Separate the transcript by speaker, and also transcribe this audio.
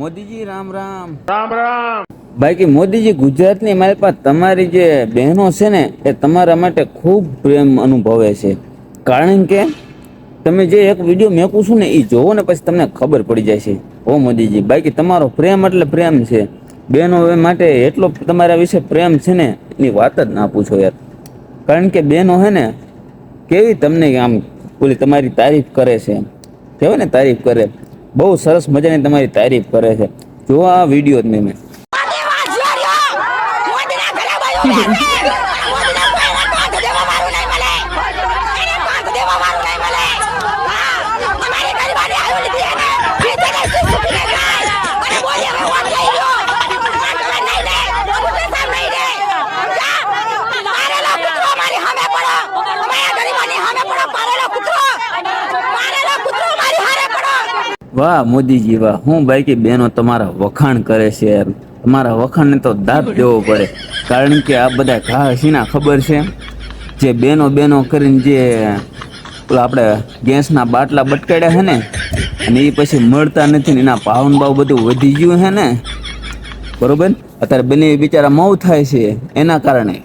Speaker 1: મોદીજી રામ રામ રામ રામ. બાકી મોદીજી ગુજરાતની મારી પાસે તમારી જે બહેનો છે ને એ તમારા માટે ખૂબ પ્રેમ અનુભવે છે. કારણ કે તમે જે એક વિડીયો મેકું છું ને એ જોવો ને પછી તમને ખબર પડી જાય છે. ઓ મોદીજી, બાકી તમારો પ્રેમ એટલે પ્રેમ છે. બહેનો માટે એટલો તમારા વિશે પ્રેમ છે ને એની વાત જ ના પૂછો યાર. કારણ કે બહેનો હે ને કેવી તમને આમ ઓલી તમારી તારીફ કરે છે, કહેવાય ને તારીફ કરે, બહુ સરસ મજાની તમારી તારીફ કરે છે. જો આ વિડીયો જ મેં વાહ મોદીજી વાહ, હું બાકી બહેનો તમારા વખાણ કરે છે યાર. તમારા વખાણને તો દાંત દેવો પડે. કારણ કે આ બધા ઘા સીના ખબર છે, જે બેનો કરીને જે પેલા આપણે ગેસના બાટલા બટકાડ્યા છે ને, અને એ પછી મળતા નથી ને એના ભાવન ભાવ બધું વધી ગયું છે ને, બરોબર. અત્યારે બંને બિચારા મૌ થાય છે એના કારણે.